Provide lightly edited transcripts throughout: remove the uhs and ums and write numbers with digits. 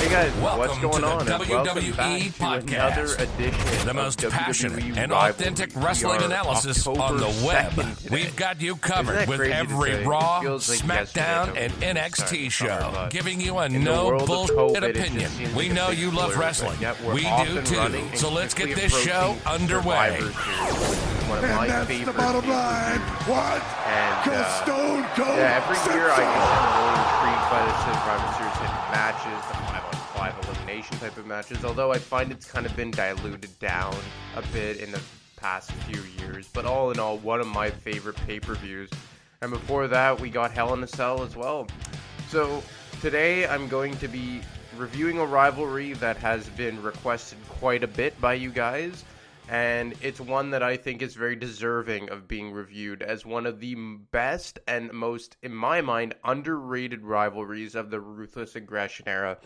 Hey guys, Welcome what's going to on? the And welcome WWE back to Podcast. another edition The of most WWE passionate and Rivalries. authentic We wrestling are analysis October on the web. 2nd today. We've got you Isn't covered that with crazy to every say? It Raw, feels like yesterday SmackDown, that and we started NXT the show, summer, but giving you a in the no world of bullshit COVID, it opinion. just seems We like a know big you love blur, wrestling. but yet we're We off do and too. running and So let's get quickly this show approaching underway. Survivor Series, one of my And that's favorite the bottom pay-per-views. line. What? And Because Stone Cold yeah, every said year I so. get really intrigued by the Survivor Series type of matches, the 5-on-5 elimination type of matches, although I find it's kind of been diluted down a bit in the past few years. But all in all, one of my favorite pay-per-views. And before that, we got Hell in a Cell as well. So today I'm going to be reviewing a rivalry that has been requested quite a bit by you guys. And it's one that I think is very deserving of being reviewed as one of the best and most, in my mind, underrated rivalries of the Ruthless Aggression era.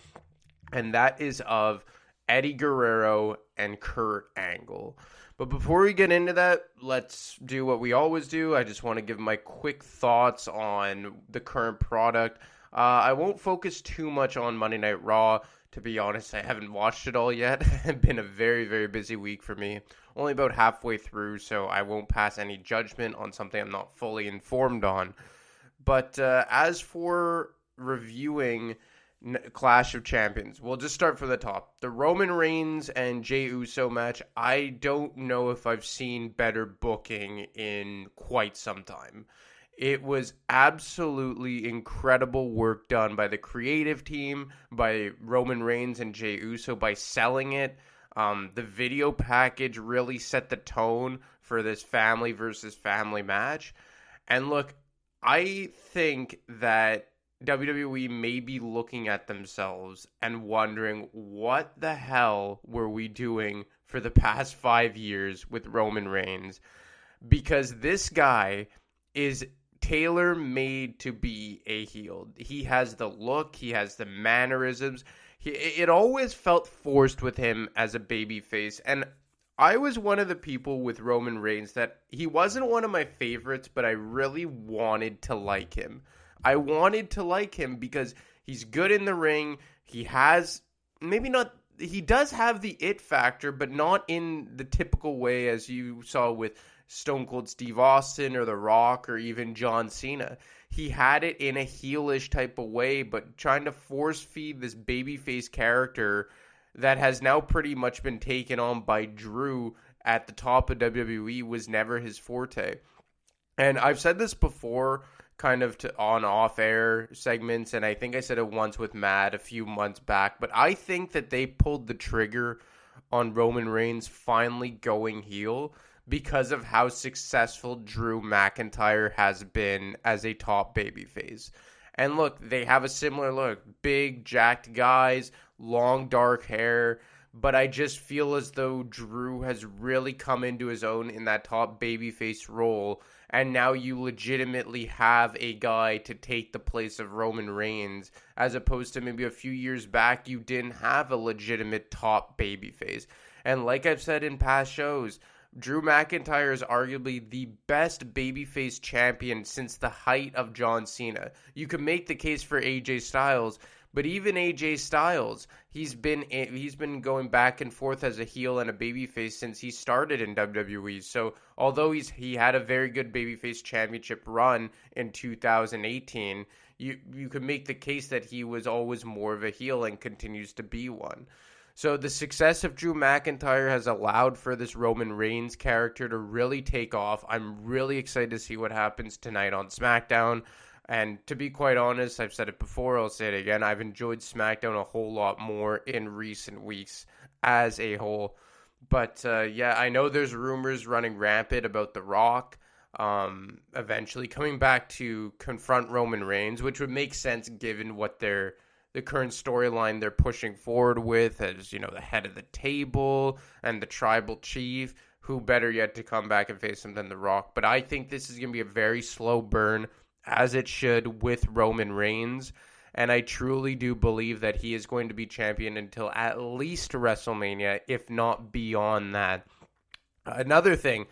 And that is of Eddie Guerrero and Kurt Angle. But before we get into that, let's do what we always do. I just want to give my quick thoughts on the current product. I won't focus too much on Monday Night Raw. To be honest, I haven't watched it all yet. It's been a very, very busy week for me. Only about halfway through, so I won't pass any judgment on something I'm not fully informed on. But as for reviewing Clash of Champions, we'll just start from the top. The Roman Reigns and Jey Uso match, I don't know if I've seen better booking in quite some time. It was absolutely incredible work done by the creative team, by Roman Reigns and Jey Uso, by selling it. The video package really set the tone for this family versus family match. And look, I think that WWE may be looking at themselves and wondering, what the hell were we doing for the past 5 years with Roman Reigns? Because this guy is tailor-made to be a heel. He has the look, he has the mannerisms. It always felt forced with him as a babyface. And I was one of the people with Roman Reigns that he wasn't one of my favorites, but I really wanted to like him. I wanted to like him because he's good in the ring. He has, maybe not, he does have the it factor, but not in the typical way as you saw with Stone Cold Steve Austin or The Rock or even John Cena. He had it in a heelish type of way, but trying to force feed this babyface character that has now pretty much been taken on by Drew at the top of WWE was never his forte. And I've said this before, kind of to on off-air segments, and I think I said it once with Matt a few months back, but I think that they pulled the trigger on Roman Reigns finally going heel because of how successful Drew McIntyre has been as a top babyface. And look, they have a similar look. Big, jacked guys, long, dark hair. But I just feel as though Drew has really come into his own in that top babyface role. And now you legitimately have a guy to take the place of Roman Reigns. As opposed to maybe a few years back, you didn't have a legitimate top babyface. And like I've said in past shows, Drew McIntyre is arguably the best babyface champion since the height of John Cena. You could make the case for AJ Styles, but even AJ Styles, he's been going back and forth as a heel and a babyface since he started in WWE. So although he had a very good babyface championship run in 2018, you could make the case that he was always more of a heel and continues to be one. So the success of Drew McIntyre has allowed for this Roman Reigns character to really take off. I'm really excited to see what happens tonight on SmackDown. And to be quite honest, I've said it before, I'll say it again, I've enjoyed SmackDown a whole lot more in recent weeks as a whole. But yeah, I know there's rumors running rampant about The Rock eventually coming back to confront Roman Reigns, which would make sense given what the current storyline they're pushing forward with as, you know, the head of the table and the tribal chief, who better yet to come back and face him than The Rock. But I think this is going to be a very slow burn, as it should, with Roman Reigns. And I truly do believe that he is going to be champion until at least WrestleMania, if not beyond that. Another thing,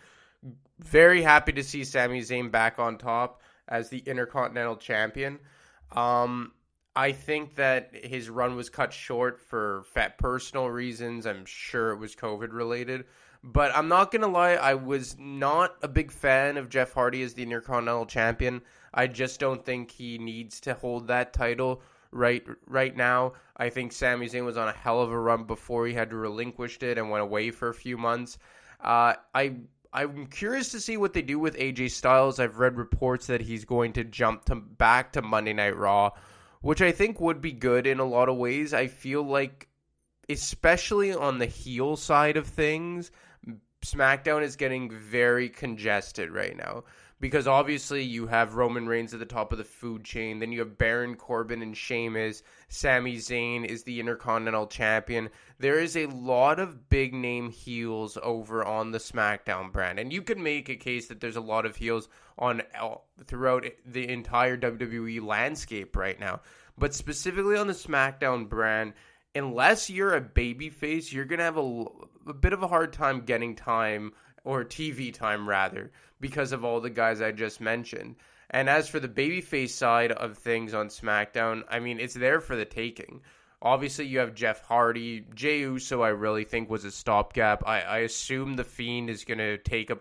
very happy to see Sami Zayn back on top as the Intercontinental Champion. I think that his run was cut short for personal reasons. I'm sure it was COVID related. But I'm not going to lie, I was not a big fan of Jeff Hardy as the Intercontinental Champion. I just don't think he needs to hold that title right now. I think Sami Zayn was on a hell of a run before he had to relinquish it and went away for a few months. I'm curious to see what they do with AJ Styles. I've read reports that he's going to jump back to Monday Night Raw, which I think would be good in a lot of ways. I feel like, especially on the heel side of things, SmackDown is getting very congested right now. Because obviously you have Roman Reigns at the top of the food chain. Then you have Baron Corbin and Sheamus. Sami Zayn is the Intercontinental Champion. There is a lot of big name heels over on the SmackDown brand. And you can make a case that there's a lot of heels throughout the entire WWE landscape right now. But specifically on the SmackDown brand, unless you're a babyface, you're going to have a bit of a hard time getting time, or TV time rather, because of all the guys I just mentioned. And as for the babyface side of things on SmackDown, I mean, it's there for the taking. Obviously, you have Jeff Hardy. Jey Uso, I really think, was a stopgap. I assume The Fiend is going to take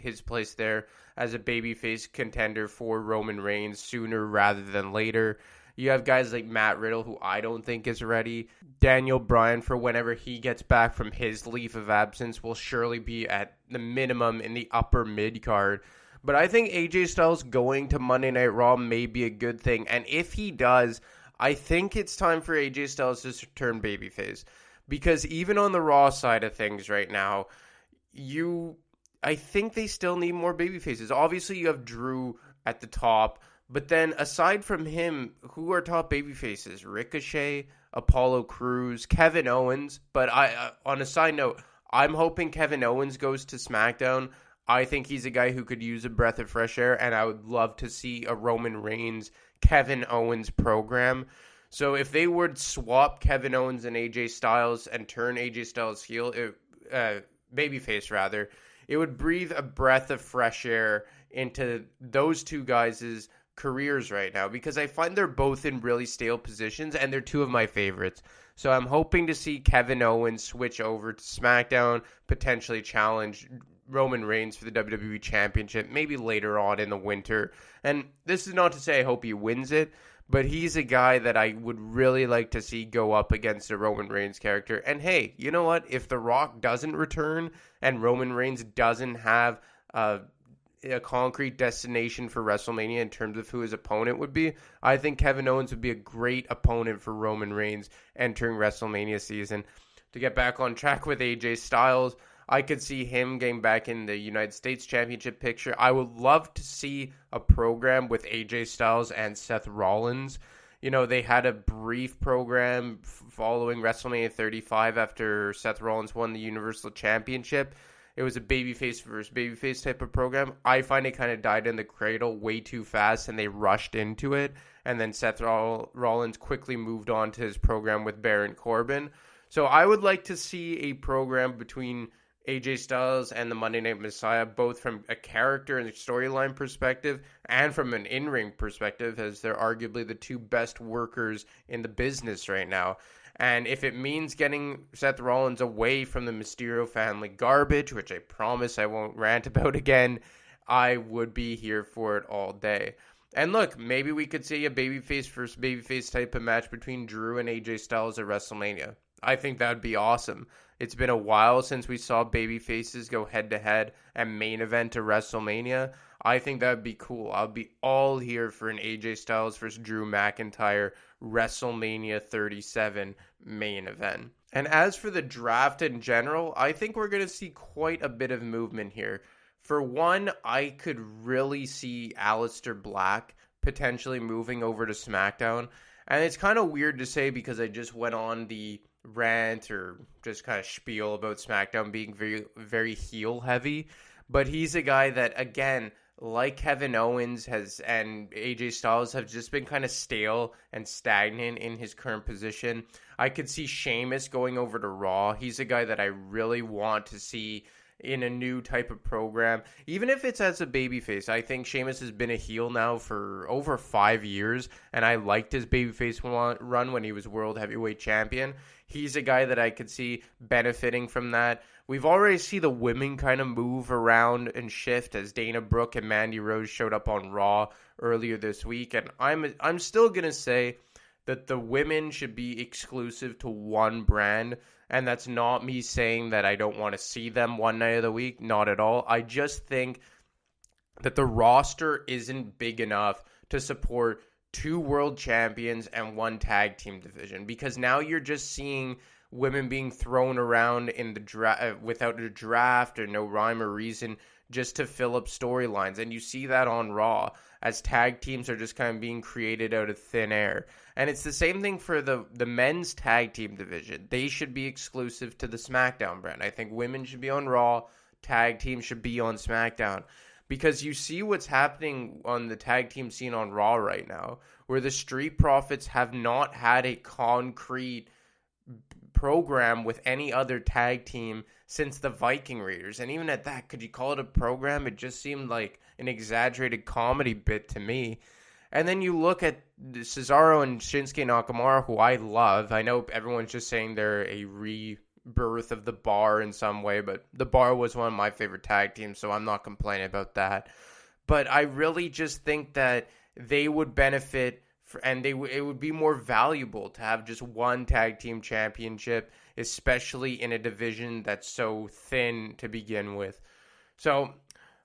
his place there as a babyface contender for Roman Reigns sooner rather than later. You have guys like Matt Riddle, who I don't think is ready. Daniel Bryan, for whenever he gets back from his leave of absence, will surely be at the minimum in the upper mid-card. But I think AJ Styles going to Monday Night Raw may be a good thing. And if he does, I think it's time for AJ Styles to turn babyface. Because even on the Raw side of things right now, I think they still need more babyfaces. Obviously, you have Drew at the top. But then, aside from him, who are top babyfaces? Ricochet, Apollo Crews, Kevin Owens. But on a side note, I'm hoping Kevin Owens goes to SmackDown. I think he's a guy who could use a breath of fresh air, and I would love to see a Roman Reigns, Kevin Owens program. So if they would swap Kevin Owens and AJ Styles and turn AJ Styles heel, babyface rather, it would breathe a breath of fresh air into those two guys' careers right now, because I find they're both in really stale positions and they're two of my favorites. So I'm hoping to see Kevin Owens switch over to SmackDown, potentially challenge Roman Reigns for the WWE Championship, maybe later on in the winter. And this is not to say I hope he wins it, but he's a guy that I would really like to see go up against a Roman Reigns character. And hey, you know what? If The Rock doesn't return and Roman Reigns doesn't have a concrete destination for WrestleMania in terms of who his opponent would be, I think Kevin Owens would be a great opponent for Roman Reigns entering WrestleMania season. To get back on track with AJ Styles, I could see him getting back in the United States Championship picture. I would love to see a program with AJ Styles and Seth Rollins. You know, they had a brief program following WrestleMania 35 after Seth Rollins won the Universal Championship. It was a babyface versus babyface type of program. I find it kind of died in the cradle way too fast, and they rushed into it. And then Seth Rollins quickly moved on to his program with Baron Corbin. So I would like to see a program between AJ Styles and the Monday Night Messiah, both from a character and storyline perspective and from an in-ring perspective, as they're arguably the two best workers in the business right now. And if it means getting Seth Rollins away from the Mysterio family garbage, which I promise I won't rant about again, I would be here for it all day. And look, maybe we could see a babyface versus babyface type of match between Drew and AJ Styles at WrestleMania. I think that would be awesome. It's been a while since we saw babyfaces go head-to-head and main event to WrestleMania. I think that would be cool. I'll be all here for an AJ Styles versus Drew McIntyre WrestleMania 37 main event. And as for the draft in general, I think we're going to see quite a bit of movement here. For one, I could really see Aleister Black potentially moving over to SmackDown. And it's kind of weird to say because I just went on the rant or just kind of spiel about SmackDown being very, very heel heavy. But he's a guy that, again, like Kevin Owens and AJ Styles, have just been kind of stale and stagnant in his current position. I could see Sheamus going over to Raw. He's a guy that I really want to see in a new type of program, even if it's as a babyface. I think Sheamus has been a heel now for over 5 years, and I liked his babyface run when he was World Heavyweight Champion. He's a guy that I could see benefiting from that. We've already seen the women kind of move around and shift as Dana Brooke and Mandy Rose showed up on Raw earlier this week, and I'm still gonna say that the women should be exclusive to one brand. And that's not me saying that I don't want to see them one night of the week. Not at all. I just think that the roster isn't big enough to support 2 world champions and 1 tag team division. Because now you're just seeing women being thrown around in the draft without a draft or no rhyme or reason just to fill up storylines. And you see that on Raw as tag teams are just kind of being created out of thin air. And it's the same thing for the men's tag team division. They should be exclusive to the SmackDown brand. I think women should be on Raw, tag team should be on SmackDown. Because you see what's happening on the tag team scene on Raw right now, where the Street Profits have not had a concrete program with any other tag team since the Viking Raiders. And even at that, could you call it a program? It just seemed like an exaggerated comedy bit to me. And then you look at Cesaro and Shinsuke Nakamura, who I love. I know everyone's just saying they're a rebirth of the Bar in some way, but the Bar was one of my favorite tag teams, so I'm not complaining about that. But I really just think that they would benefit, and it would be more valuable to have just one tag team championship, especially in a division that's so thin to begin with. So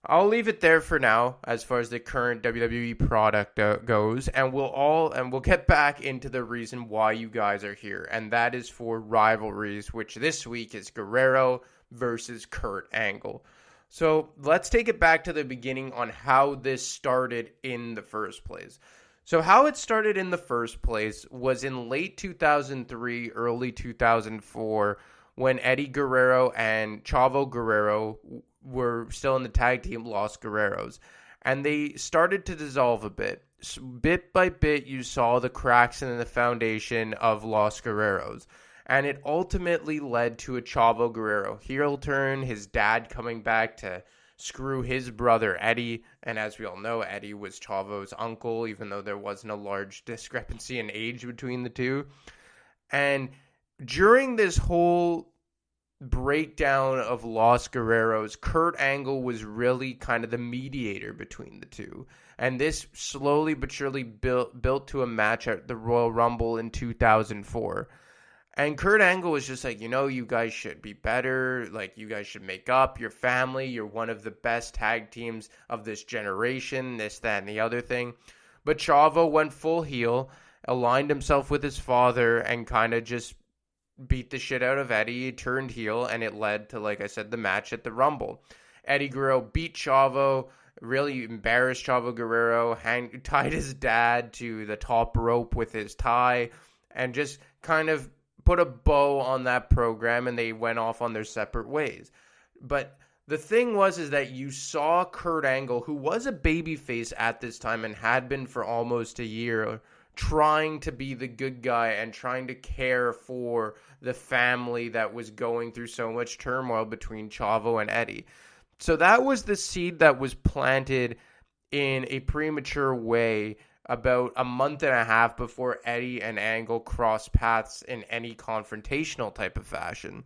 I'll leave it there for now as far as the current WWE product goes, and we'll get back into the reason why you guys are here, and that is for Rivalries, which this week is Guerrero versus Kurt Angle. So let's take it back to the beginning on how this started in the first place. So how it started in the first place was in late 2003, early 2004, when Eddie Guerrero and Chavo Guerrero were still in the tag team Los Guerreros. And they started to dissolve a bit. So bit by bit, you saw the cracks in the foundation of Los Guerreros. And it ultimately led to a Chavo Guerrero heel turn, his dad coming back to screw his brother Eddie. And as we all know, Eddie was Chavo's uncle, even though there wasn't a large discrepancy in age between the two. And during this whole breakdown of Los Guerreros, Kurt Angle was really kind of the mediator between the two. And this slowly but surely built to a match at the Royal Rumble in 2004. And Kurt Angle was just like, you guys should be better. Like, you guys should make up. Your family. You're one of the best tag teams of this generation. This, that, and the other thing. But Chavo went full heel, aligned himself with his father, and kind of just beat the shit out of Eddie, turned heel, and it led to, like I said, the match at the Rumble. Eddie Guerrero beat Chavo, really embarrassed Chavo Guerrero, tied his dad to the top rope with his tie, and just kind of put a bow on that program, and they went off on their separate ways. But the thing is that you saw Kurt Angle, who was a babyface at this time and had been for almost a year, trying to be the good guy and trying to care for the family that was going through so much turmoil between Chavo and Eddie. So that was the seed that was planted in a premature way about a month and a half before Eddie and Angle crossed paths in any confrontational type of fashion.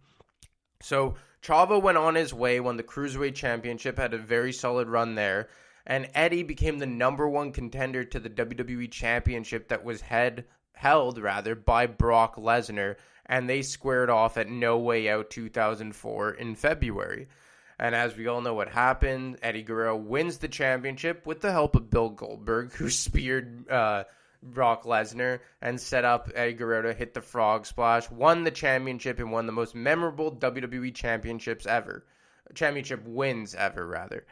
So Chavo went on his way, won the Cruiserweight Championship, had a very solid run there, and Eddie became the number one contender to the WWE Championship that was held by Brock Lesnar, and they squared off at No Way Out 2004 in February. And as we all know what happened, Eddie Guerrero wins the championship with the help of Bill Goldberg, who speared Brock Lesnar and set up Eddie Guerrero to hit the frog splash, won the championship, and won the most memorable WWE championship wins ever, rather.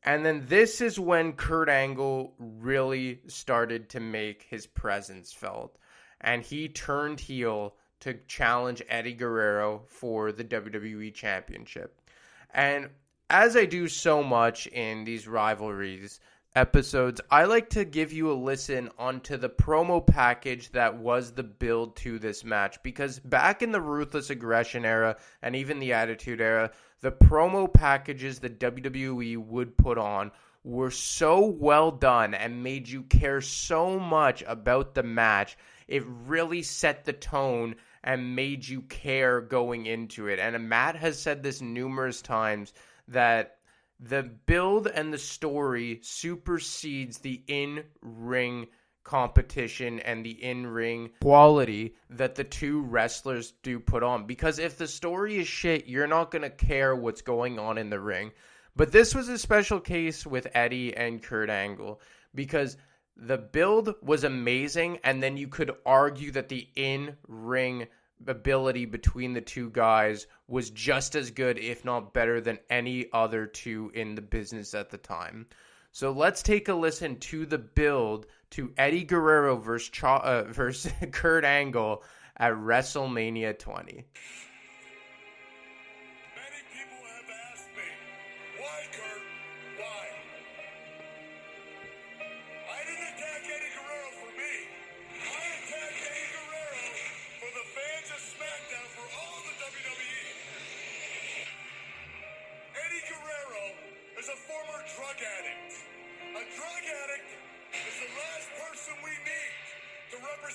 And then this is when Kurt Angle really started to make his presence felt. And he turned heel to challenge Eddie Guerrero for the WWE Championship. And as I do so much in these rivalries, episodes, I like to give you a listen onto the promo package that was the build to this match, because back in the Ruthless Aggression era and even the Attitude era, the promo packages that WWE would put on were so well done and made you care so much about the match. It really set the tone and made you care going into it. And Matt has said this numerous times, that the build and the story supersedes the in-ring competition and the in-ring quality that the two wrestlers do put on. Because if the story is shit, you're not going to care what's going on in the ring. But this was a special case with Eddie and Kurt Angle, because the build was amazing, and then you could argue that the in-ring ability between the two guys was just as good, if not better, than any other two in the business at the time. So let's take a listen to the build to Eddie Guerrero versus Kurt Angle at WrestleMania 20.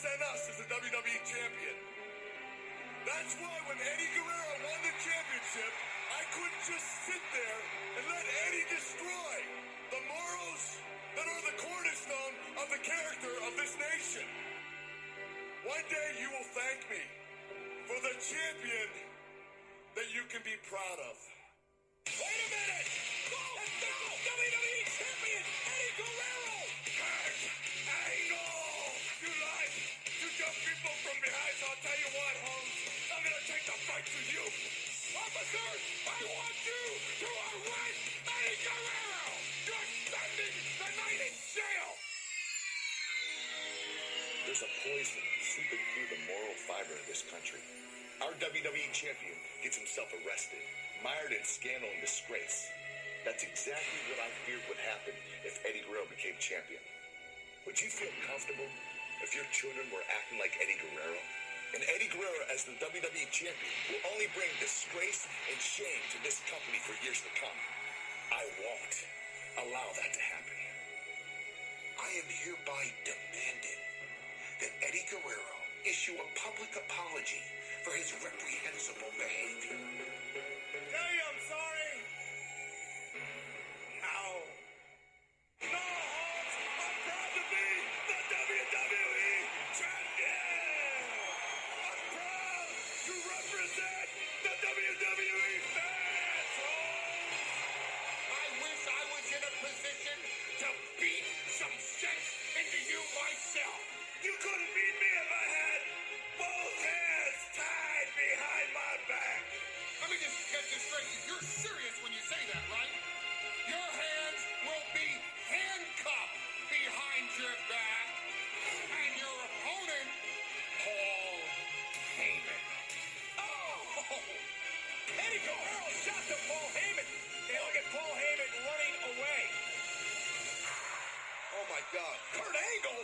Us as the WWE champion. That's why when Eddie Guerrero won the championship, I couldn't just sit there and let Eddie destroy the morals that are the cornerstone of the character of this nation. One day you will thank me for the champion that you can be proud of. Wait a minute! That's the WWE champion, Eddie Guerrero! Kurt Angle! You lied! You dumb people from behind, so I'll tell you what, Holmes. I'm gonna take the fight to you. Officers, I want you to arrest Eddie Guerrero! You're spending the night in jail! There's a poison seeping through the moral fiber of this country. Our WWE champion gets himself arrested, mired in scandal and disgrace. That's exactly what I feared would happen if Eddie Guerrero became champion. Would you feel comfortable if your children were acting like Eddie Guerrero? And Eddie Guerrero as the WWE champion will only bring disgrace and shame to this company for years to come. I won't allow that to happen. I am hereby demanding that Eddie Guerrero issue a public apology for his reprehensible behavior. Tell you I'm sorry. No. No, Holmes. I'm proud to be the WWE champion. I'm proud to represent the WWE fans, Holmes. I wish I was in a position to beat some sense into you myself. You couldn't beat me if I had both hands tied behind my back. Let me just get this straight. You're serious when you say that, right? Your hands will be handcuffed behind your back. And your opponent, Paul Heyman. Oh! Eddie Guerrero shot to Paul Heyman. Hey, look at Paul Heyman running away. Oh, my God. Kurt Angle?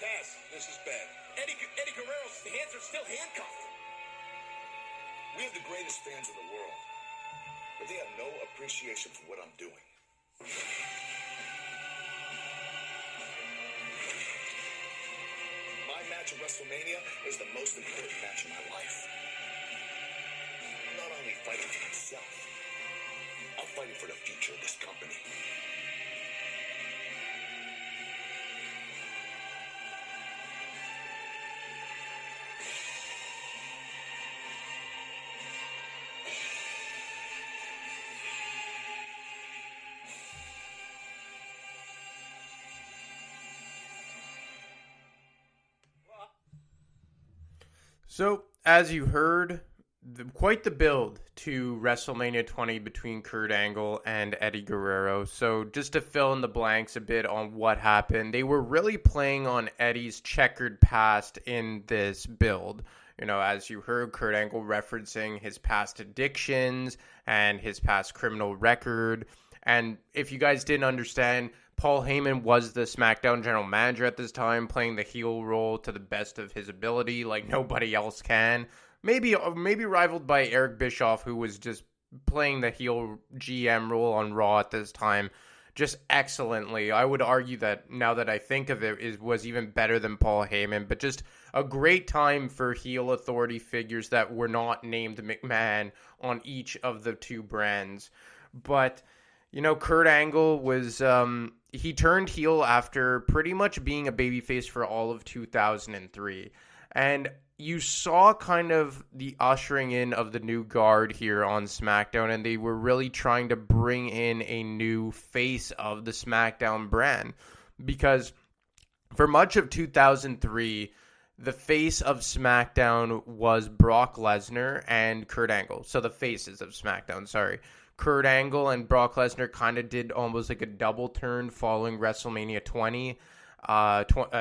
Taz, this is bad. Eddie Guerrero's hands are still handcuffed. We have the greatest fans in the world, but they have no appreciation for what I'm doing. My match at WrestleMania is the most important match of my life. I'm not only fighting for myself, I'm fighting for the future of this company. So, as you heard, quite the build to WrestleMania 20 between Kurt Angle and Eddie Guerrero. So, just to fill in the blanks a bit on what happened, they were really playing on Eddie's checkered past in this build. You know, as you heard, Kurt Angle referencing his past addictions and his past criminal record. And if you guys didn't understand, Paul Heyman was the SmackDown general manager at this time, playing the heel role to the best of his ability, like nobody else can. Maybe rivaled by Eric Bischoff, who was just playing the heel GM role on Raw at this time just excellently. I would argue that, now that I think of it, was even better than Paul Heyman. But just a great time for heel authority figures that were not named McMahon on each of the two brands. But Kurt Angle was he turned heel after pretty much being a babyface for all of 2003. And you saw kind of the ushering in of the new guard here on SmackDown, and they were really trying to bring in a new face of the SmackDown brand, because for much of 2003, the face of SmackDown was Brock Lesnar and Kurt Angle. So the faces of SmackDown, sorry. Kurt Angle and Brock Lesnar kind of did almost like a double turn following WrestleMania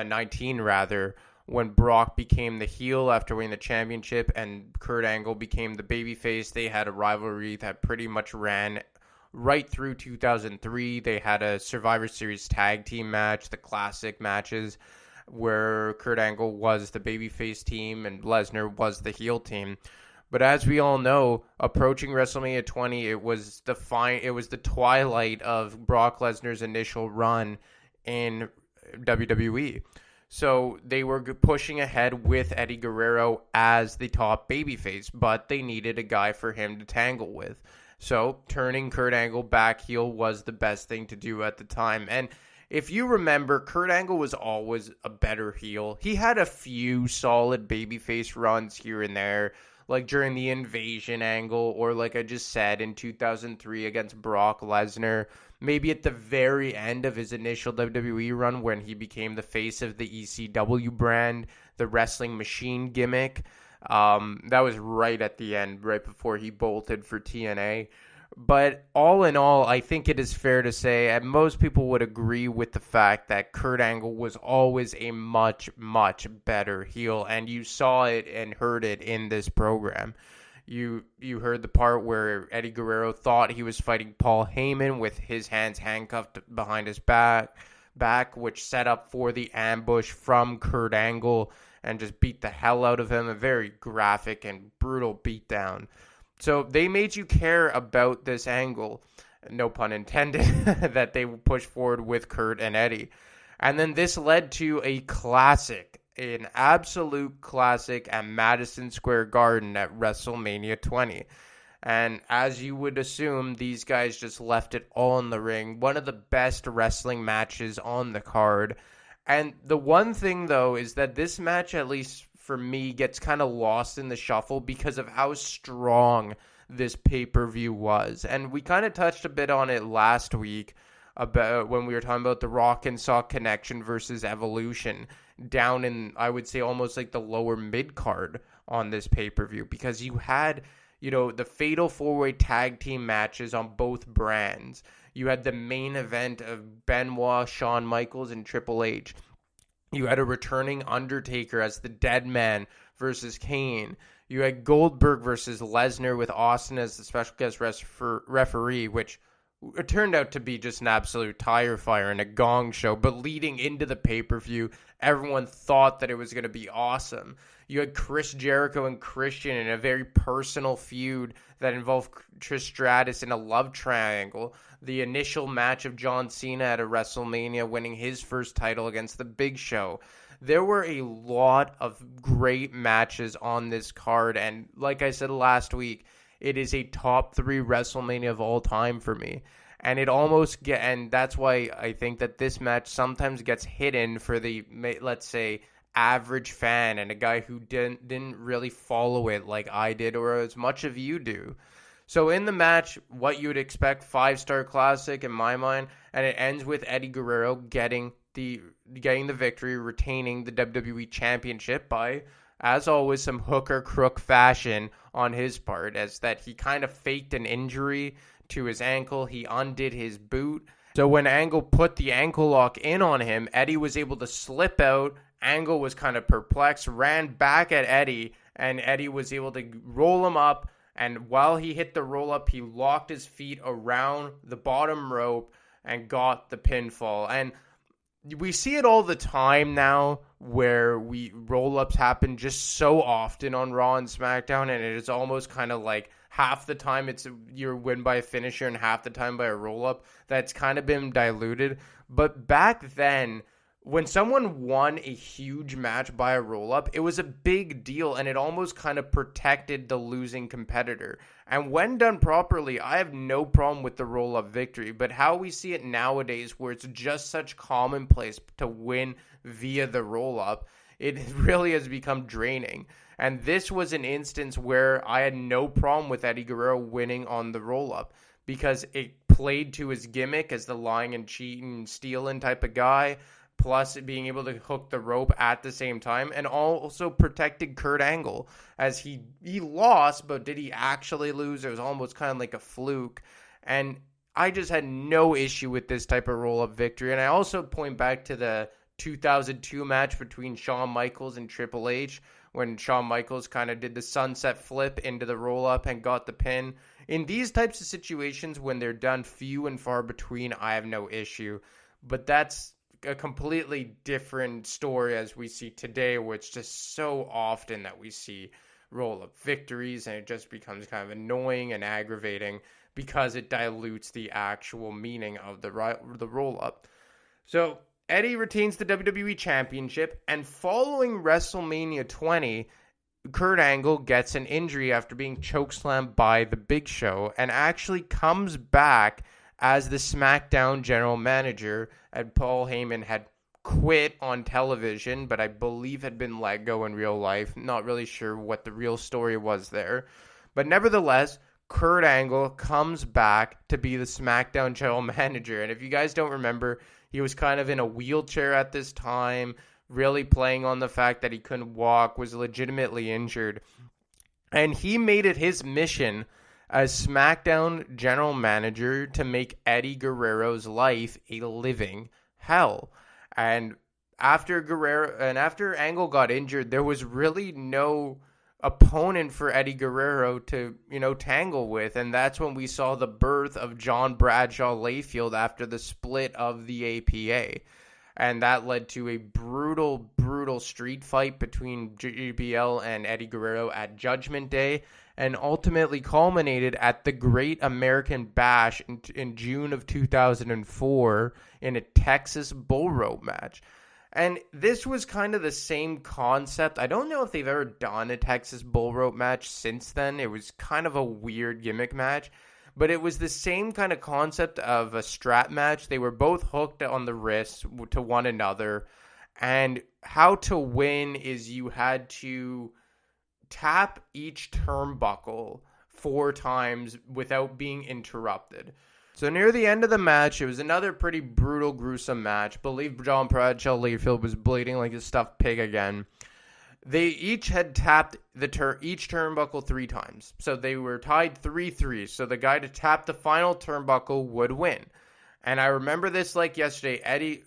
19 rather, when Brock became the heel after winning the championship and Kurt Angle became the babyface. They had a rivalry that pretty much ran right through 2003. They had a Survivor Series tag team match, the classic matches, where Kurt Angle was the babyface team and Lesnar was the heel team. But as we all know, approaching WrestleMania 20, it was the twilight of Brock Lesnar's initial run in WWE. So they were pushing ahead with Eddie Guerrero as the top babyface, but they needed a guy for him to tangle with. So turning Kurt Angle back heel was the best thing to do at the time. And if you remember, Kurt Angle was always a better heel. He had a few solid babyface runs here and there, like during the Invasion angle, or like I just said, in 2003 against Brock Lesnar. Maybe at the very end of his initial WWE run when he became the face of the ECW brand, the Wrestling Machine gimmick. That was right at the end, right before he bolted for TNA. But all in all, I think it is fair to say, and most people would agree with the fact that Kurt Angle was always a much, much better heel. And you saw it and heard it in this program. You heard the part where Eddie Guerrero thought he was fighting Paul Heyman with his hands handcuffed behind his back, which set up for the ambush from Kurt Angle and just beat the hell out of him. A very graphic and brutal beatdown. So they made you care about this angle, no pun intended, that they push forward with Kurt and Eddie. And then this led to a classic, an absolute classic at Madison Square Garden at WrestleMania 20. And as you would assume, these guys just left it all in the ring. One of the best wrestling matches on the card. And the one thing, though, is that this match, at least for me, gets kind of lost in the shuffle because of how strong this pay-per-view was. And we kind of touched a bit on it last week about when we were talking about the Rock and Sock Connection versus Evolution down in, I would say, almost like the lower mid-card on this pay-per-view, because you had, the Fatal 4-Way Tag Team matches on both brands. You had the main event of Benoit, Shawn Michaels, and Triple H. You had a returning Undertaker as the Dead Man versus Kane. You had Goldberg versus Lesnar with Austin as the special guest referee, which it turned out to be just an absolute tire fire and a gong show. But leading into the pay-per-view, everyone thought that it was going to be awesome. You had Chris Jericho and Christian in a very personal feud that involved Trish Stratus in a love triangle. The initial match of John Cena at a WrestleMania, winning his first title against The Big Show. There were a lot of great matches on this card, and like I said last week, it is a top 3 WrestleMania of all time for me. And it almost and that's why I think that this match sometimes gets hidden for the, let's say, average fan and a guy who didn't really follow it like I did or as much of you do. So in the match, what you would expect, 5-star classic in my mind, and it ends with Eddie Guerrero getting the victory, retaining the WWE Championship by, as always, some hooker crook fashion on his part, as that he kind of faked an injury to his ankle. He undid his boot. So when Angle put the ankle lock in on him, Eddie was able to slip out. Angle was kind of perplexed, ran back at Eddie, and Eddie was able to roll him up And while he hit the roll-up, he locked his feet around the bottom rope and got the pinfall. And we see it all the time now where roll-ups happen just so often on Raw and SmackDown, and it is almost kind of like half the time it's your win by a finisher and half the time by a roll-up. That's kind of been diluted. But back then, when someone won a huge match by a roll-up, it was a big deal, and it almost kind of protected the losing competitor. And when done properly, I have no problem with the roll-up victory. But how we see it nowadays, where it's just such commonplace to win via the roll-up, it really has become draining. And this was an instance where I had no problem with Eddie Guerrero winning on the roll-up, because it played to his gimmick as the lying and cheating, stealing type of guy, plus being able to hook the rope at the same time, and also protected Kurt Angle, as he lost, but did he actually lose? It was almost kind of like a fluke, and I just had no issue with this type of roll-up victory. And I also point back to the 2002 match between Shawn Michaels and Triple H, when Shawn Michaels kind of did the sunset flip into the roll-up and got the pin. In these types of situations, when they're done few and far between, I have no issue, but that's a completely different story as we see today, where it's just so often that we see roll-up victories, and it just becomes kind of annoying and aggravating because it dilutes the actual meaning of the roll-up. So Eddie retains the WWE Championship, and following WrestleMania 20, Kurt Angle gets an injury after being chokeslammed by The Big Show, and actually comes back as the SmackDown general manager, and Paul Heyman had quit on television, but I believe had been let go in real life. Not really sure what the real story was there. But nevertheless, Kurt Angle comes back to be the SmackDown general manager. And if you guys don't remember, he was kind of in a wheelchair at this time, really playing on the fact that he couldn't walk, was legitimately injured. And he made it his mission as SmackDown general manager to make Eddie Guerrero's life a living hell. And after Angle got injured, there was really no opponent for Eddie Guerrero to, tangle with. And that's when we saw the birth of John Bradshaw Layfield after the split of the APA. And that led to a brutal street fight between JBL and Eddie Guerrero at Judgment Day, and ultimately culminated at the Great American Bash in June of 2004 in a Texas bull rope match. And this was kind of the same concept. I don't know if they've ever done a Texas bull rope match since then. It was kind of a weird gimmick match. But it was the same kind of concept of a strap match. They were both hooked on the wrists to one another. And how to win is you had to tap each turnbuckle 4 times without being interrupted. So near the end of the match, it was another pretty brutal, gruesome match. I believe John Bradshaw Layfield was bleeding like a stuffed pig again. They each had tapped each turnbuckle 3 times. So they were tied 3-3. So the guy to tap the final turnbuckle would win. And I remember this like yesterday.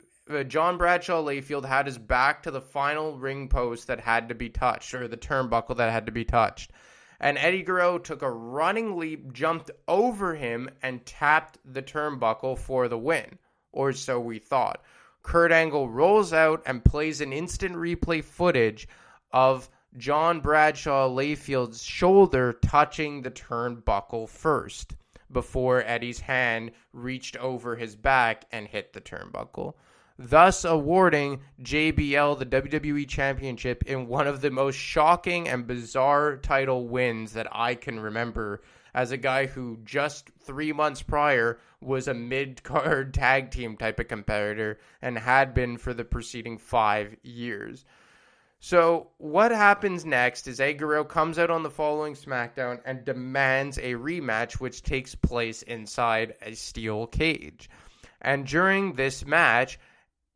John Bradshaw Layfield had his back to the final ring post that had to be touched, or the turnbuckle that had to be touched. And Eddie Guerrero took a running leap, jumped over him, and tapped the turnbuckle for the win. Or so we thought. Kurt Angle rolls out and plays an instant replay footage of John Bradshaw Layfield's shoulder touching the turnbuckle first, before Eddie's hand reached over his back and hit the turnbuckle, thus awarding JBL the WWE Championship in one of the most shocking and bizarre title wins that I can remember, as a guy who just 3 months prior was a mid-card tag team type of competitor and had been for the preceding 5 years. So what happens next is Eddie Guerrero comes out on the following SmackDown and demands a rematch, which takes place inside a steel cage. And during this match,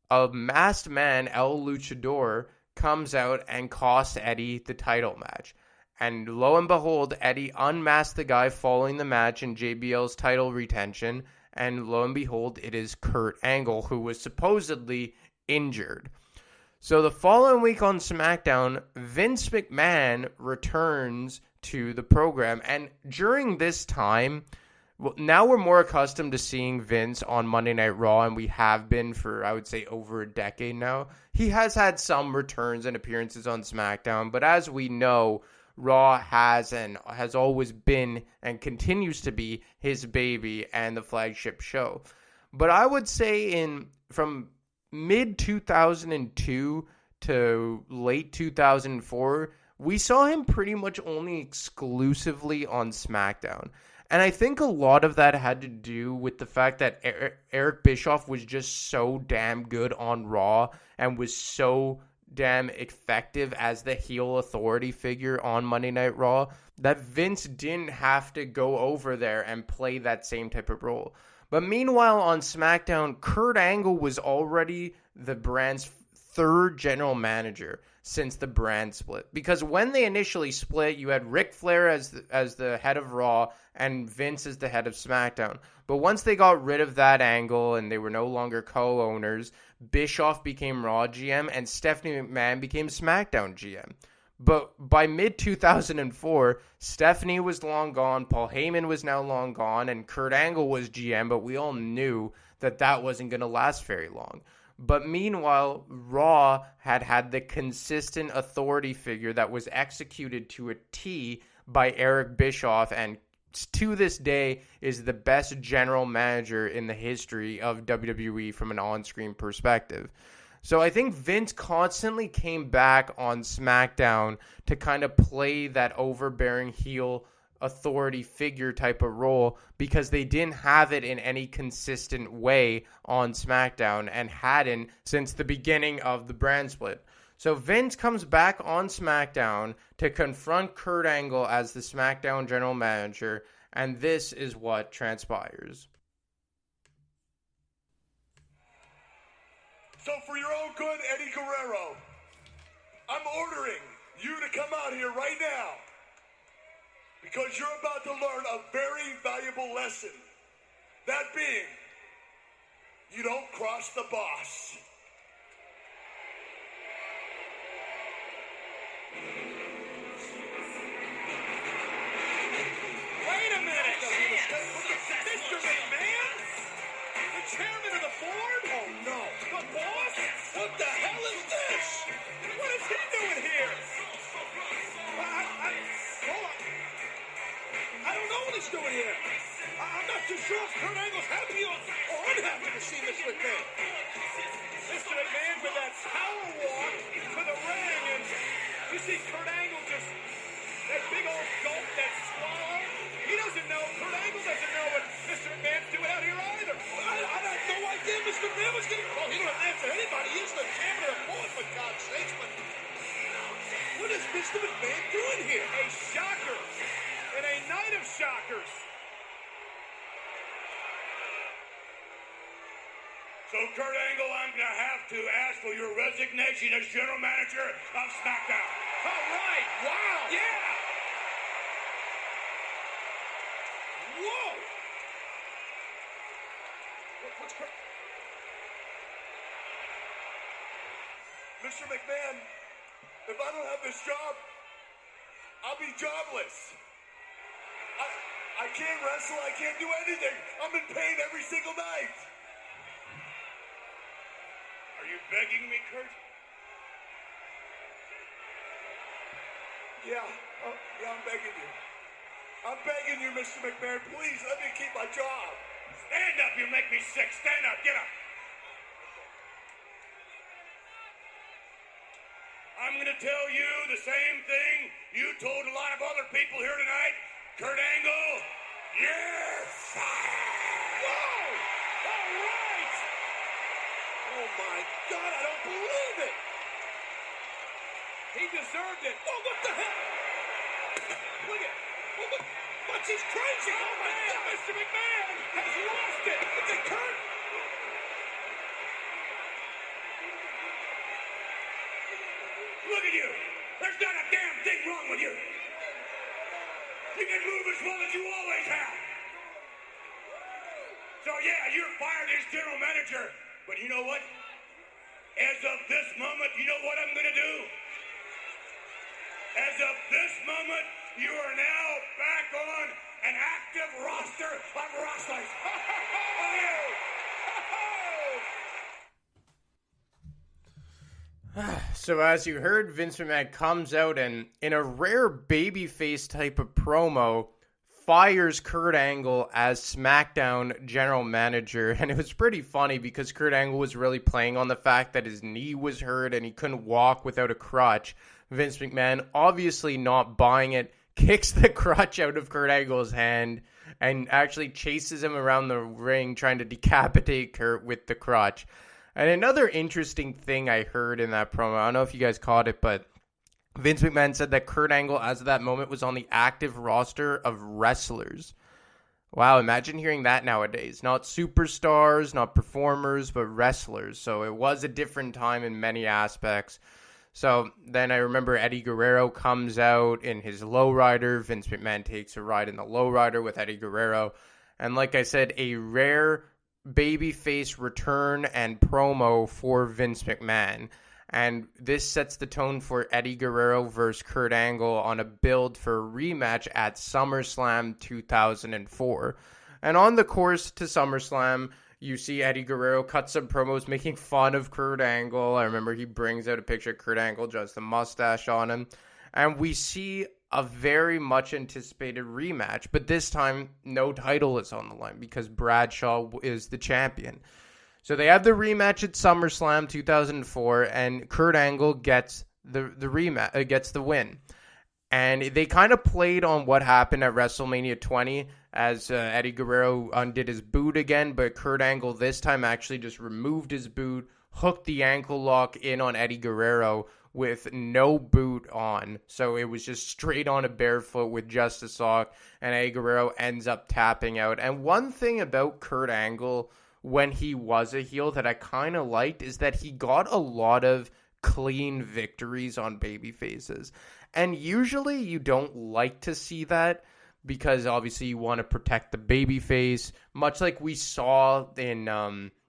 a masked man, El Luchador, comes out and costs Eddie the title match. And lo and behold, Eddie unmasked the guy following the match in JBL's title retention. And lo and behold, it is Kurt Angle, who was supposedly injured. So the following week on SmackDown, Vince McMahon returns to the program. And during this time, well, now we're more accustomed to seeing Vince on Monday Night Raw, and we have been for, I would say, over a decade now. He has had some returns and appearances on SmackDown, but as we know, Raw has always been and continues to be his baby and the flagship show. But I would say from mid 2002 to late 2004, we saw him pretty much only exclusively on SmackDown. And I think a lot of that had to do with the fact that Eric Bischoff was just so damn good on Raw and was so damn effective as the heel authority figure on Monday Night Raw that Vince didn't have to go over there and play that same type of role. But meanwhile on SmackDown, Kurt Angle was already the brand's third general manager since the brand split. Because when they initially split, you had Ric Flair as the head of Raw and Vince as the head of SmackDown. But once they got rid of that angle and they were no longer co-owners, Bischoff became Raw GM and Stephanie McMahon became SmackDown GM. But by mid-2004, Stephanie was long gone, Paul Heyman was now long gone, and Kurt Angle was GM, but we all knew that wasn't going to last very long. But meanwhile, Raw had the consistent authority figure that was executed to a T by Eric Bischoff, and to this day is the best general manager in the history of WWE from an on-screen perspective. So I think Vince constantly came back on SmackDown to kind of play that overbearing heel authority figure type of role because they didn't have it in any consistent way on SmackDown and hadn't since the beginning of the brand split. So Vince comes back on SmackDown to confront Kurt Angle as the SmackDown general manager, and this is what transpires. So for your own good, Eddie Guerrero, I'm ordering you to come out here right now because you're about to learn a very valuable lesson. That being, you don't cross the boss. Wait a minute! Mr. McMahon? The chairman of the board? Oh no. The boss? What the hell is this? What is he doing here? Hold on. I don't know what he's doing here. I'm not too sure if Kurt Angle's happy or unhappy to see Mr. McMahon. Mr. McMahon with that power walk to the ring, and you see Kurt Angle just, that big old gulp, that swallow. He doesn't know, Kurt Angle doesn't know what Mr. McMahon's doing out here either. I had no idea Mr. McMahon was getting, well, he don't answer anybody. He's the chairman of the board, for God's sakes, but what is Mr. McMahon doing here? A shocker. And a night of shockers. So, Kurt Angle, I'm going to have to ask for your resignation as general manager of SmackDown. All right. Wow. Yeah. Whoa. What's Kurt? Mr. McMahon, if I don't have this job, I'll be jobless. I can't wrestle, I can't do anything. I'm in pain every single night. Are you begging me, Kurt? Yeah, I'm begging you. I'm begging you, Mr. McMahon, please let me keep my job. Stand up, you make me sick. Stand up, get up. I'm going to tell you the same thing you told a lot of other people here tonight. Kurt Angle, yes! Whoa! All right! Oh my God, I don't believe it! He deserved it. Oh, what the hell? Look at, oh, look, what's he's crazy? Oh my God, Mr. McMahon has lost it. Look at Kurt. Look at you. There's not a damn thing wrong with you. You can move as well as you always have. So yeah, you're fired as general manager. But you know what? As of this moment, you know what I'm going to do? As of this moment, you are now back on an active roster of wrestlers. So as you heard, Vince McMahon comes out and, in a rare babyface type of promo, fires Kurt Angle as SmackDown general manager. And it was pretty funny because Kurt Angle was really playing on the fact that his knee was hurt and he couldn't walk without a crutch. Vince McMahon, obviously not buying it, kicks the crutch out of Kurt Angle's hand and actually chases him around the ring trying to decapitate Kurt with the crutch. And another interesting thing I heard in that promo, I don't know if you guys caught it, but Vince McMahon said that Kurt Angle, as of that moment, was on the active roster of wrestlers. Wow, imagine hearing that nowadays. Not superstars, not performers, but wrestlers. So it was a different time in many aspects. So then I remember Eddie Guerrero comes out in his lowrider. Vince McMahon takes a ride in the lowrider with Eddie Guerrero. And like I said, a rare babyface return and promo for Vince McMahon. And this sets the tone for Eddie Guerrero versus Kurt Angle on a build for a rematch at SummerSlam 2004. And on the course to SummerSlam, you see Eddie Guerrero cut some promos making fun of Kurt Angle. I remember he brings out a picture of Kurt Angle, just the mustache on him. And we see a very much anticipated rematch. But this time, no title is on the line because Bradshaw is the champion. So they have the rematch at SummerSlam 2004, and Kurt Angle gets the rematch, gets the win. And they kind of played on what happened at WrestleMania 20 as Eddie Guerrero undid his boot again, but Kurt Angle this time actually just removed his boot, hooked the ankle lock in on Eddie Guerrero with no boot on. So it was just straight on a barefoot with just a sock, and Eddie Guerrero ends up tapping out. And one thing about Kurt Angle when he was a heel that I kind of liked is that he got a lot of clean victories on baby faces. And usually you don't like to see that because obviously you want to protect the baby face, much like we saw in at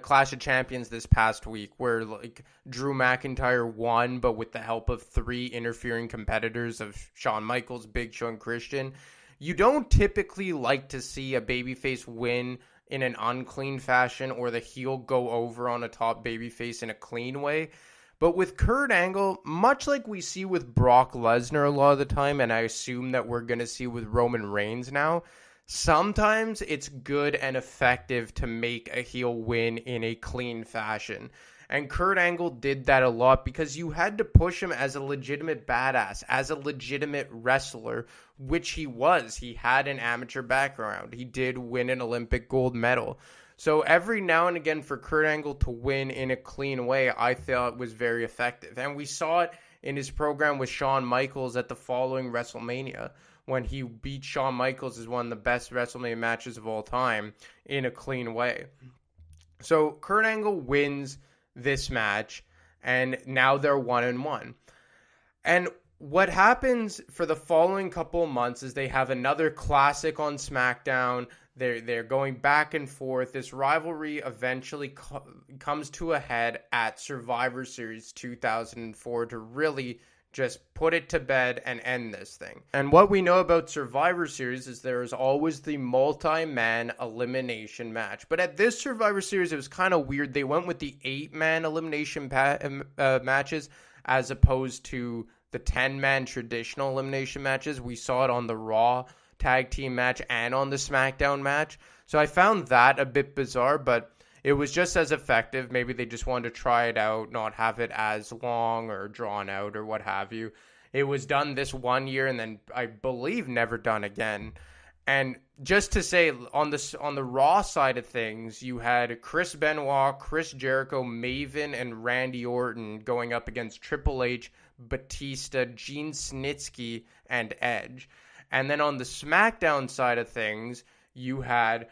Clash of Champions this past week, where like Drew McIntyre won, but with the help of 3 interfering competitors of Shawn Michaels, Big Show, and Christian. You don't typically like to see a babyface win in an unclean fashion or the heel go over on a top babyface in a clean way. But with Kurt Angle, much like we see with Brock Lesnar a lot of the time, and I assume that we're going to see with Roman Reigns now, sometimes it's good and effective to make a heel win in a clean fashion. And Kurt Angle did that a lot because you had to push him as a legitimate badass, as a legitimate wrestler, which he was. He had an amateur background. He did win an Olympic gold medal. So every now and again for Kurt Angle to win in a clean way, I thought was very effective. And we saw it in his program with Shawn Michaels at the following WrestleMania, when he beat Shawn Michaels as one of the best WrestleMania matches of all time in a clean way. So Kurt Angle wins this match, and now they're 1-1. And what happens for the following couple of months is they have another classic on SmackDown. They're going back and forth. This rivalry eventually comes to a head at Survivor Series 2004 to really just put it to bed and end this thing. And what we know about Survivor Series is there is always the multi-man elimination match. But at this Survivor Series, it was kind of weird. They went with the 8-man elimination matches as opposed to the 10-man traditional elimination matches. We saw it on the Raw tag team match and on the SmackDown match. So I found that a bit bizarre, but it was just as effective. Maybe they just wanted to try it out, not have it as long or drawn out or what have you. It was done this one year and then I believe never done again. And just to say, on the Raw side of things, you had Chris Benoit, Chris Jericho, Maven, and Randy Orton going up against Triple H, Batista, Gene Snitsky, and Edge. And then on the SmackDown side of things, you had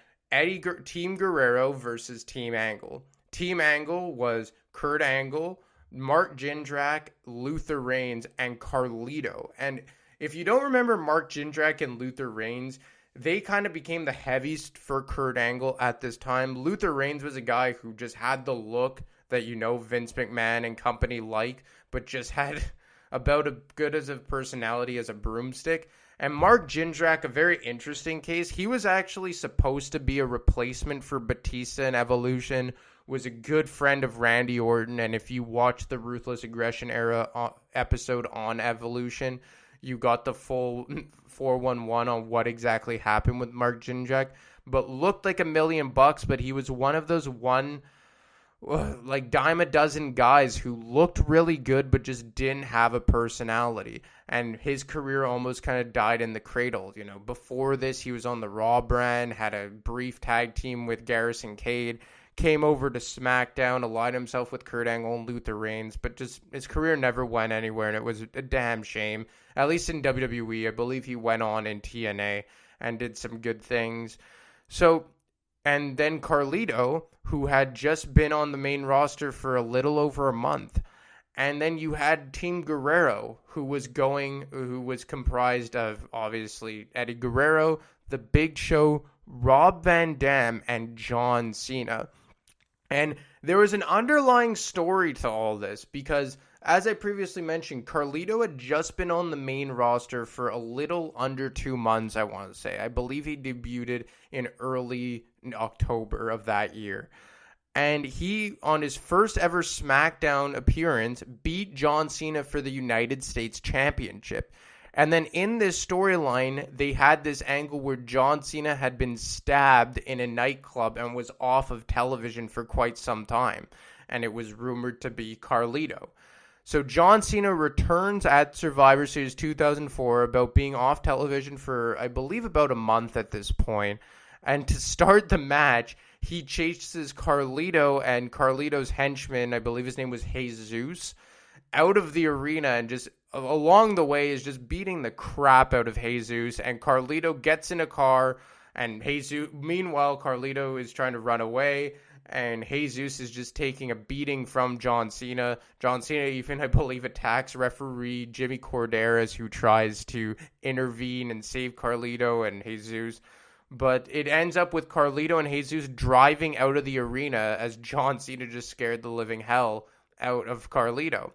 Team Guerrero versus Team Angle. Team Angle was Kurt Angle, Mark Jindrak, Luther Reigns, and Carlito. And if you don't remember Mark Jindrak and Luther Reigns, they kind of became the heavies for Kurt Angle at this time. Luther Reigns was a guy who just had the look that, Vince McMahon and company like, but just had about as good as a personality as a broomstick. And Mark Jindrak, a very interesting case. He was actually supposed to be a replacement for Batista in Evolution, was a good friend of Randy Orton. And if you watch the Ruthless Aggression era episode on Evolution, you got the full 411 on what exactly happened with Mark Jindrak. But looked like $1 million, but he was one of those dime a dozen guys who looked really good but just didn't have a personality, and his career almost kind of died in the cradle. Before this, he was on the Raw brand, had a brief tag team with Garrison Cade, came over to SmackDown, allied himself with Kurt Angle and Luther Reigns, but just his career never went anywhere, and it was a damn shame. At least in WWE, I believe he went on in TNA and did some good things. And then Carlito, who had just been on the main roster for a little over a month. And then you had Team Guerrero, who was comprised of, obviously, Eddie Guerrero, The Big Show, Rob Van Dam, and John Cena. And there was an underlying story to all this because, as I previously mentioned, Carlito had just been on the main roster for a little under 2 months, I want to say. I believe he debuted in early October of that year. And he, on his first ever SmackDown appearance, beat John Cena for the United States Championship. And then in this storyline, they had this angle where John Cena had been stabbed in a nightclub and was off of television for quite some time. And it was rumored to be Carlito. So John Cena returns at Survivor Series 2004 about being off television for, I believe, about a month at this point. And to start the match, he chases Carlito and Carlito's henchman, I believe his name was Jesus, out of the arena, and just along the way is just beating the crap out of Jesus. And Carlito gets in a car, and meanwhile, Carlito is trying to run away, and Jesus is just taking a beating from John Cena. John Cena even, I believe, attacks referee Jimmy Corderas, who tries to intervene and save Carlito and Jesus. But it ends up with Carlito and Jesus driving out of the arena as John Cena just scared the living hell out of Carlito.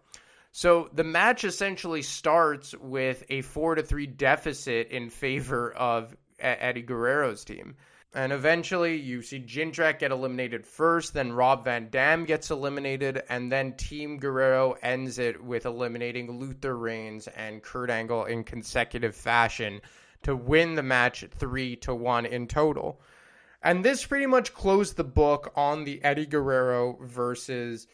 So the match essentially starts with a 4-3 deficit in favor of Eddie Guerrero's team. And eventually you see Jindrak get eliminated first, then Rob Van Dam gets eliminated, and then Team Guerrero ends it with eliminating Luther Reigns and Kurt Angle in consecutive fashion to win the match 3-1 in total. And this pretty much closed the book on the Eddie Guerrero versus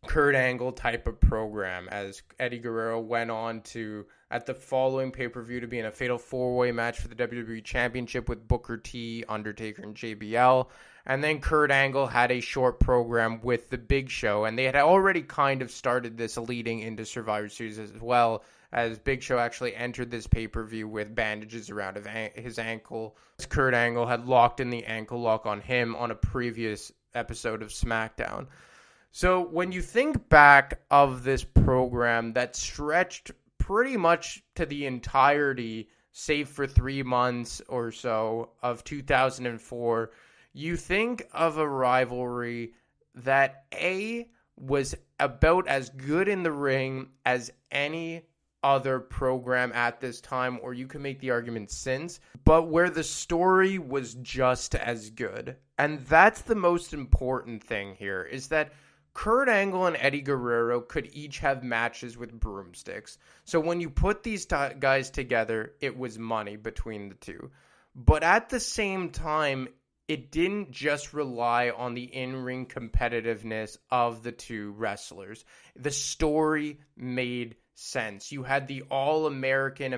Kurt Angle type of program, as Eddie Guerrero went on to, at the following pay-per-view, to be in a fatal four-way match for the WWE Championship with Booker T, Undertaker, and JBL. And then Kurt Angle had a short program with The Big Show, and they had already kind of started this leading into Survivor Series as well, as Big Show actually entered this pay-per-view with bandages around his ankle. Kurt Angle had locked in the ankle lock on him on a previous episode of SmackDown. So when you think back of this program that stretched pretty much to the entirety, save for 3 months or so, of 2004, you think of a rivalry that was about as good in the ring as any other program at this time, or you can make the argument since, but where the story was just as good. And that's the most important thing here, is that Kurt Angle and Eddie Guerrero could each have matches with broomsticks. So when you put these guys together, it was money between the two. But at the same time, it didn't just rely on the in-ring competitiveness of the two wrestlers. The story made sense. You had the all-American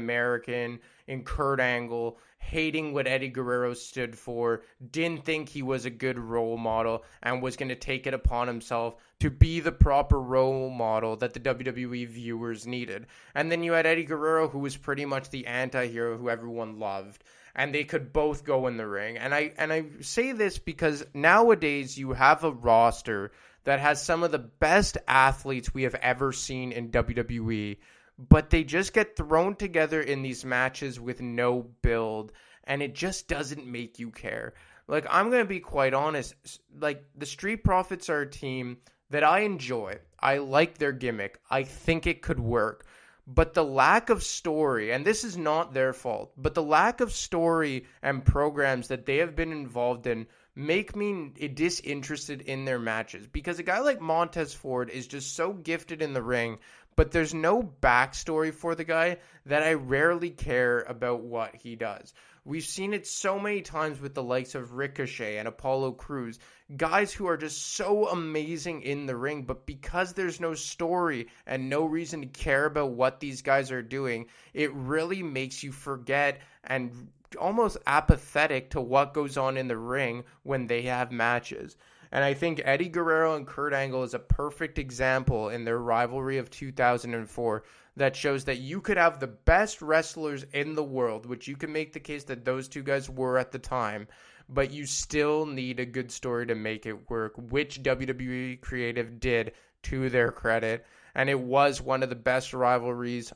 in Kurt Angle, hating what Eddie Guerrero stood for, didn't think he was a good role model, and was going to take it upon himself to be the proper role model that the WWE viewers needed. And then you had Eddie Guerrero, who was pretty much the anti-hero who everyone loved, and they could both go in the ring. And I say this because nowadays you have a roster that has some of the best athletes we have ever seen in WWE, but they just get thrown together in these matches with no build, and it just doesn't make you care. Like, I'm going to be quite honest, like, the Street Profits are a team that I enjoy. I like their gimmick. I think it could work. But the lack of story, and this is not their fault, but the lack of story and programs that they have been involved in make me disinterested in their matches. Because a guy like Montez Ford is just so gifted in the ring, but there's no backstory for the guy that I rarely care about what he does. We've seen it so many times with the likes of Ricochet and Apollo Crews, guys who are just so amazing in the ring, but because there's no story and no reason to care about what these guys are doing, it really makes you forget and almost apathetic to what goes on in the ring when they have matches. And I think Eddie Guerrero and Kurt Angle is a perfect example in their rivalry of 2004 that shows that you could have the best wrestlers in the world, which you can make the case that those two guys were at the time, but you still need a good story to make it work, which WWE Creative did, to their credit. And it was one of the best rivalries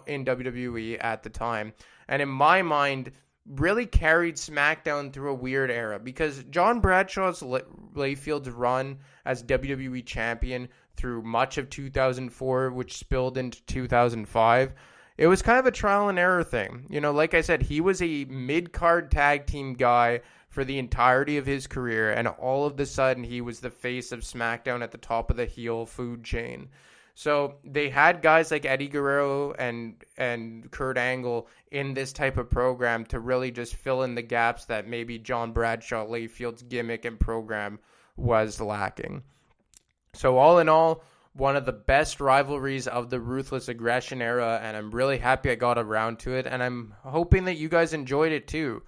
in WWE at the time. And in my mind, really carried SmackDown through a weird era, because John Bradshaw's Layfield's run as WWE champion through much of 2004, which spilled into 2005, it was kind of a trial and error thing. You know, like I said, he was a mid-card tag team guy for the entirety of his career, and all of a sudden he was the face of SmackDown at the top of the heel food chain. So they had guys like Eddie Guerrero and Kurt Angle in this type of program to really just fill in the gaps that maybe John Bradshaw Layfield's gimmick and program was lacking. So all in all, one of the best rivalries of the Ruthless Aggression era, and I'm really happy I got around to it, and I'm hoping that you guys enjoyed it too.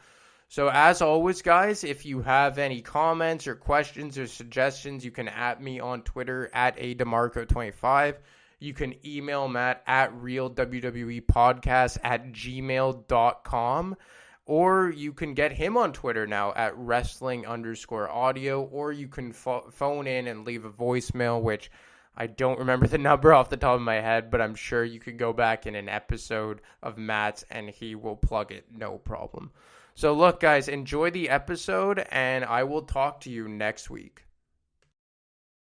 So as always, guys, if you have any comments or questions or suggestions, you can @ me on Twitter at @DeMarco25. You can email Matt at realwwepodcast@gmail.com. Or you can get him on Twitter now at wrestling_audio. Or you can phone in and leave a voicemail, which I don't remember the number off the top of my head, but I'm sure you could go back in an episode of Matt's and he will plug it, no problem. So look, guys, enjoy the episode, and I will talk to you next week.